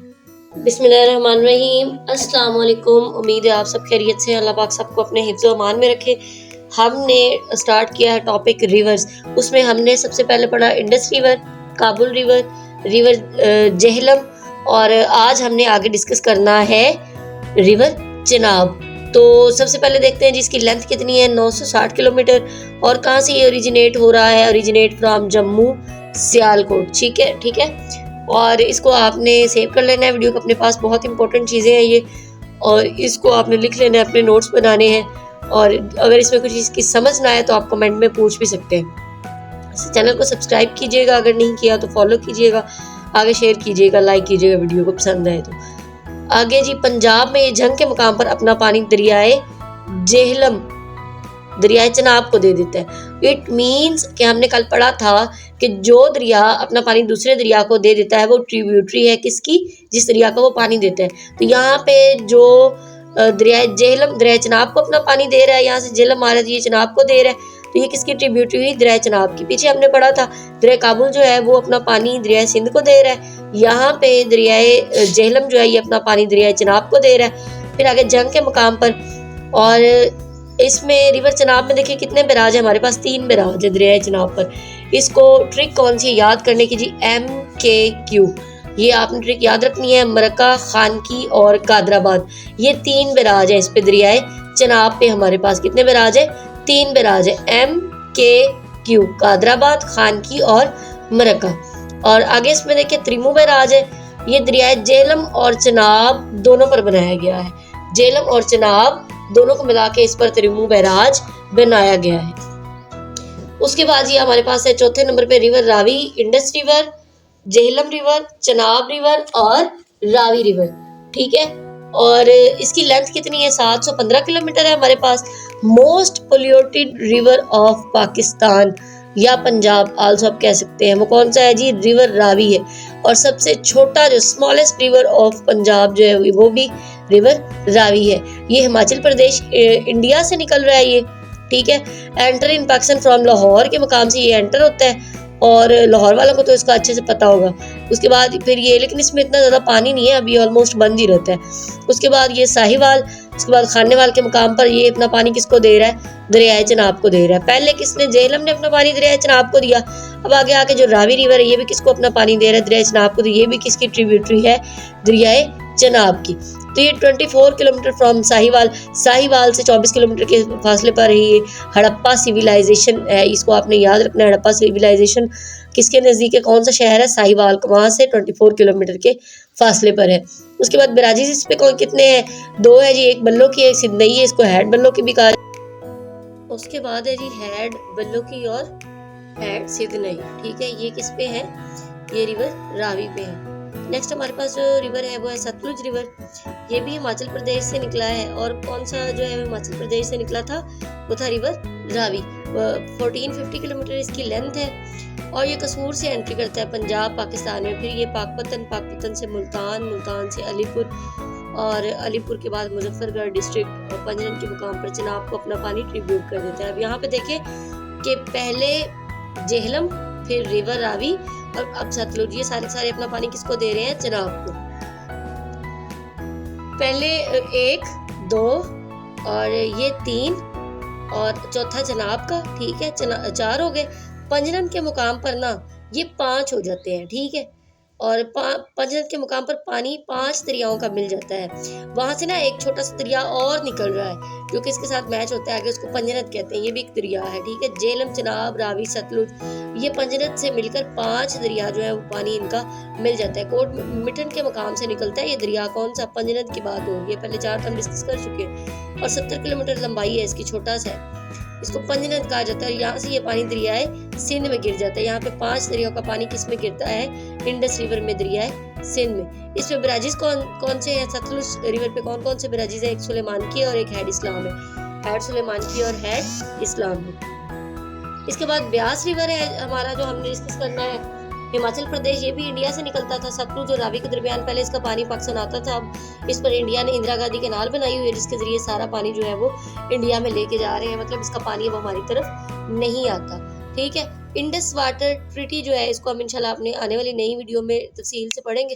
बिस्मिल्लाहिर्रहमानिर्रहीम। अस्सलाम वालेकुम। उम्मीद है आप सब खैरियत से। अल्लाह पाक सबको अपने हिफ्ज़ व अमान में रखे। हमने स्टार्ट किया है टॉपिक रिवर्स। उसमें हमने सबसे पहले पढ़ा Indus river, Kabul river, river Jhelum, और आज हमने आगे डिस्कस करना है रिवर चिनाब। तो सबसे पहले देखते हैं जिसकी लेंथ कितनी है, 960 किलोमीटर। और कहाँ से ये ओरिजिनेट हो रहा है, ओरिजिनेट फ्रॉम जम्मू सियालकोट। ठीक है। और इसको आपने सेव कर लेना है वीडियो को अपने पास, बहुत इंपॉर्टेंट चीज़ें हैं ये, और इसको आपने लिख लेना है, अपने नोट्स बनाने हैं। और अगर इसमें कुछ इसकी समझ ना आए तो आप कमेंट में पूछ भी सकते हैं। चैनल को सब्सक्राइब कीजिएगा, अगर नहीं किया तो फॉलो कीजिएगा, आगे शेयर कीजिएगा, लाइक कीजिएगा वीडियो को पसंद आए तो। आगे जी, पंजाब में ये जंग के मुकाम पर अपना पानी दरियाए जेहलम, दरियाए चनाब को दे देता है। इट मीन्स कि हमने कल पढ़ा था कि जो दरिया अपना पानी दूसरे दरिया को दे देता है वो ट्रिब्यूटरी है किसकी, जिस दरिया को वो पानी देता है। तो यहाँ पे जो दरिया जेहलम दरिया चनाब को अपना पानी दे रहा है, यहाँ से जेहलम आ रहा है तो ये चनाब को दे रहा है, तो ये किसकी ट्रिब्यूटरी हुई, दरिया चनाब की। पीछे हमने पढ़ा था दरिया काबुल जो है वो अपना पानी दरिया सिंध को दे रहा है, यहाँ पे दरिया जेहलम जो है ये अपना पानी दरिया चनाब को दे रहा है। फिर आगे जंग के मुकाम पर, और इसमें रिवर चनाब में देखिए कितने बैराज है, हमारे पास 3 बैराज है दरिया चनाब पर। इसको ट्रिक कौन सी याद करने की जी, MKQ, ये आपने ट्रिक याद रखनी है। मरका, खानकी और कादराबाद, ये 3 बैराज है इस पे दरियाए चनाब पे। हमारे पास कितने बैराज है, 3 बैराज है, MKQ, कादराबाद, खानकी और मरका। और आगे इसमें देखिए त्रिमू बैराज है, ये दरियाए जेहलम और चनाब दोनों पर बनाया गया है। जेहलम और चनाब दोनों को मिला के इस पर त्रिमू बैराज बनाया गया है। उसके बाद ये हमारे पास है चौथे नंबर पे river Ravi, Indus river, Jhelum river, Chenab river और रावी रिवर। ठीक है। और इसकी लेंथ कितनी है, 715 किलोमीटर है हमारे पास। Most polluted river of Pakistan या पंजाब आल्सो आप कह सकते हैं, वो कौन सा है जी, रिवर रावी है। और सबसे छोटा जो स्मॉलेस्ट रिवर ऑफ पंजाब जो है वो भी रिवर रावी है। ये हिमाचल प्रदेश इंडिया से निकल रहा है ये। ठीक है। Enter in Pakistan from Lahore के मुकाम से ये एंटर होता है, और लाहौर वालों को तो इसका अच्छे से पता होगा। उसके बाद फिर ये, लेकिन इसमें इतना ज़्यादा पानी नहीं है, अभी ऑलमोस्ट बंद ही रहता है। उसके बाद ये साहिवाल, उसके बाद खानेवाल के मुकाम पर ये अपना पानी किसको दे रहा है, दरियाए चनाब को दे रहा है। पहले किसने, जेहलम ने अपना पानी दरियाए चनाब को दिया। अब आगे आके जो रावी रिवर है ये भी किसको अपना पानी दे रहा है, दरियाए चनाब को, तो ये भी किसकी ट्रिब्यूटरी है, दरियाए चनाब की। तो ये 24 किलोमीटर फ्रॉम साहिवाल, साहिवाल से 24 किलोमीटर के फासले पर ही हड़प्पा सिविलाइजेशन है, इसको आपने याद रखना है। हड़प्पा सिविलाइजेशन किसके नज़दीक है, कौन सा शहर है, साहिवाल, वहाँ से 24 किलोमीटर के फासले पर है। उसके बाद बराजीज इस पे कौन कितने हैं, 2 है जी, एक बल्लो की, एक सिंधई है, इसको हेड बल्लो की भी कहा। उसके बाद है जी हेड बल्लो की और हेड सिंधई। ठीक है। ये किस पे है, ये रिवर रावी पे है। नेक्स्ट हमारे पास जो रिवर है वो है सतलुज रिवर, ये भी हिमाचल प्रदेश से निकला है। और कौन सा जो है हिमाचल प्रदेश से निकला था, वो था रिवर रावी। 1450 किलोमीटर इसकी लेंथ है, और ये कसूर से एंट्री करता है पंजाब पाकिस्तान में। फिर ये पाकपतन, पाकपतन से मुल्तान, मुल्तान से अलीपुर, और अलीपुर के बाद मुजफ्फरगढ़ डिस्ट्रिक्ट और पंजरन के मुकाम पर चनाब को अपना पानी ट्रिब्यूट कर देता है। अब यहाँ पे देखें कि पहले जेहलम, फिर रिवर रावी और अब सतलुज, ये सारे अपना पानी किसको दे रहे हैं, चनाब को। पहले 1, 2 और ये 3 और चौथा चनाब का। ठीक है। 4 हो गए। पंजरन के मुकाम पर ना ये 5 हो जाते हैं। ठीक है। और पंजरन के मुकाम पर पानी 5 दरियाओं का मिल जाता है। वहां से ना एक छोटा सा दरिया और निकल रहा है जो कि इसके साथ मैच होता है, आगे उसको पंजरत कहते हैं, ये भी एक दरिया है। ठीक है। जेहलम, चनाब, रावी, सतलुज, ये पंजरत से मिलकर 5 दरिया जो है वो पानी इनका मिल जाता है। कोट मिठन के मुकाम से निकलता है ये दरिया, कौन सा, पंजरत की बात हो रही है, पहले 4 हम डिस्कस कर चुके हैं। और 70 किलोमीटर लंबाई है इसकी, छोटा सा है, इसको पंजरत कहा जाता है। यहाँ से ये पानी दरियाए सिंध में गिर जाता है। यहाँ पे 5 दरियाओं का पानी किस में गिरता है, इंडस रिवर में, दरियाए सिंध में। इसमें बराजीज कौन से हैं, सतलुज रिवर पे कौन कौन से बराजीज है, एक सुलेमान की और एक हेड इस्लाम है, हेड सुलेमान की और हेड इस्लाम है। इसके बाद ब्यास रिवर है हमारा, जो हमने डिस्कस करना है, हिमाचल प्रदेश, ये भी इंडिया से निकलता था। सतलुज और रावी के दरमियान पहले इसका पानी पाकिस्तान आता था, अब इस पर इंडिया ने इंदिरा गांधी कैनाल बनाई हुई है, जिसके जरिए सारा पानी जो है वो इंडिया में लेके जा रहे हैं, मतलब इसका पानी अब हमारी तरफ नहीं आता। ठीक है। इंडस वाटर ट्रीटी जो है, इसको हम इंशाल्लाह अपने आने वाली नई वीडियो में तफसील से पढ़ेंगे।